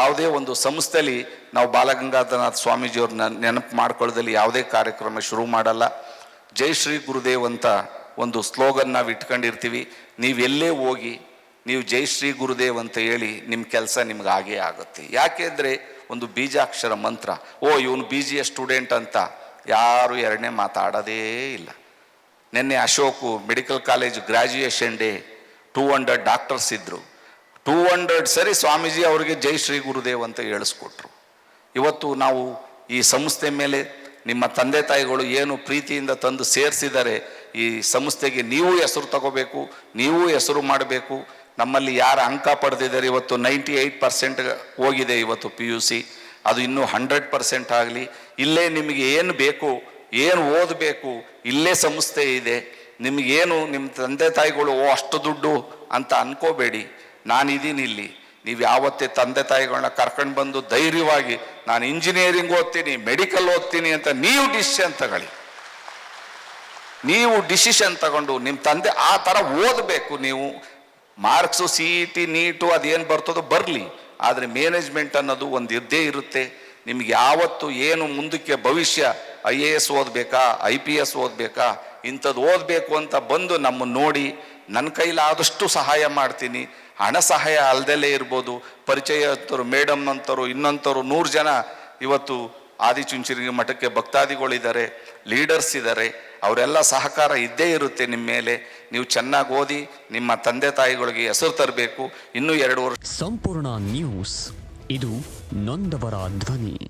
ಯಾವುದೇ ಒಂದು ಸಂಸ್ಥೆಯಲ್ಲಿ ನಾವು ಬಾಲಗಂಗಾಧರನಾಥ ಸ್ವಾಮೀಜಿಯವ್ರನ್ನ ನೆನಪು ಮಾಡ್ಕೊಳ್ಳೋದಲ್ಲಿ ಯಾವುದೇ ಕಾರ್ಯಕ್ರಮ ಶುರು ಮಾಡಲ್ಲ. ಜೈ ಶ್ರೀ ಗುರುದೇವ್ ಅಂತ ಒಂದು ಸ್ಲೋಗನ್ ನಾವು ಇಟ್ಕೊಂಡಿರ್ತೀವಿ. ನೀವೆಲ್ಲೇ ಹೋಗಿ ನೀವು ಜೈ ಶ್ರೀ ಗುರುದೇವ್ ಅಂತ ಹೇಳಿ ನಿಮ್ಮ ಕೆಲಸ ನಿಮ್ಗೆ ಆಗೇ ಆಗುತ್ತೆ. ಯಾಕೆಂದರೆ ಒಂದು ಬೀಜಾಕ್ಷರ ಮಂತ್ರ. ಇವನು BGA ಸ್ಟೂಡೆಂಟ್ ಅಂತ ಯಾರು ಎರಡನೇ ಮಾತಾಡೋದೇ ಇಲ್ಲ. ನಿನ್ನೆ Ashok medical college graduation day, 200 doctors ಇದ್ದರು. 200 ಸರಿ ಸ್ವಾಮೀಜಿ ಅವರಿಗೆ ಜೈ ಶ್ರೀ ಗುರುದೇವ್ ಅಂತ ಹೇಳಿಸ್ಕೊಟ್ರು. ಇವತ್ತು ನಾವು ಈ ಸಂಸ್ಥೆ ಮೇಲೆ ನಿಮ್ಮ ತಂದೆ ತಾಯಿಗಳು ಏನು ಪ್ರೀತಿಯಿಂದ ತಂದು ಸೇರಿಸಿದ್ದಾರೆ, ಈ ಸಂಸ್ಥೆಗೆ ನೀವು ಹೆಸರು ತಗೋಬೇಕು, ನೀವು ಹೆಸರು ಮಾಡಬೇಕು. ನಮ್ಮಲ್ಲಿ ಯಾರು ಅಂಕ ಪಡೆದಿದ್ದಾರೆ, ಇವತ್ತು 98% ಹೋಗಿದೆ ಇವತ್ತು PUC, ಅದು ಇನ್ನೂ 100% ಆಗಲಿ. ಇಲ್ಲೇ ನಿಮಗೆ ಏನು ಬೇಕು, ಏನು ಓದಬೇಕು, ಇಲ್ಲೇ ಸಂಸ್ಥೆ ಇದೆ. ನಿಮಗೇನು ನಿಮ್ಮ ತಂದೆ ತಾಯಿಗಳು ಅಷ್ಟು ದುಡ್ಡು ಅಂತ ಅನ್ಕೋಬೇಡಿ. ನಾನಿದ್ದೀನಿ ಇಲ್ಲಿ. ನೀವು ಯಾವತ್ತೇ ತಂದೆ ತಾಯಿಗಳನ್ನ ಕರ್ಕೊಂಡು ಬಂದು ಧೈರ್ಯವಾಗಿ ನಾನು ಇಂಜಿನಿಯರಿಂಗ್ ಓದ್ತೀನಿ, ಮೆಡಿಕಲ್ ಓದ್ತೀನಿ ಅಂತ ನೀವು ಡಿಸಿಷನ್ ತಗೊಂಡು ನಿಮ್ಮ ತಂದೆ ಆ ಥರ ಓದಬೇಕು. ನೀವು ಮಾರ್ಕ್ಸು CET ನೀಟು ಅದೇನು ಬರ್ತದೋ ಬರಲಿ, ಆದರೆ ಮ್ಯಾನೇಜ್ಮೆಂಟ್ ಅನ್ನೋದು ಒಂದು ಇದ್ದೇ ಇರುತ್ತೆ. ನಿಮ್ಗೆ ಯಾವತ್ತು ಏನು ಮುಂದಕ್ಕೆ ಭವಿಷ್ಯ IAS ಓದಬೇಕಾ, IPS ಓದಬೇಕಾ, ಇಂಥದ್ದು ಓದಬೇಕು ಅಂತ ಬಂದು ನಮ್ಮನ್ನು ನೋಡಿ ನನ್ನ ಕೈಲಾದಷ್ಟು ಸಹಾಯ ಮಾಡ್ತೀನಿ. ಹಣ ಸಹಾಯ ಅಲ್ದಲ್ಲೇ ಇರ್ಬೋದು. ಪರಿಚಯ ಅಂತರು, ಮೇಡಮ್ ಅಂತರು, ಇನ್ನಂತರು 100 ಜನ ಇವತ್ತು ಆದಿಚುಂಚನಗಿರಿ ಮಠಕ್ಕೆ ಭಕ್ತಾದಿಗಳಿದ್ದಾರೆ, ಲೀಡರ್ಸ್ ಇದ್ದಾರೆ. ಅವರೆಲ್ಲ ಸಹಕಾರ ಇದ್ದೇ ಇರುತ್ತೆ ನಿಮ್ಮ ಮೇಲೆ. ನೀವು ಚೆನ್ನಾಗಿ ಓದಿ ನಿಮ್ಮ ತಂದೆ ತಾಯಿಗಳಿಗೆ ಹೆಸರು ತರಬೇಕು. ಇನ್ನೂ 2 ವರ್ಷ. ಸಂಪೂರ್ಣ ನ್ಯೂಸ್, ಇದು ನೊಂದವರ ಧ್ವನಿ.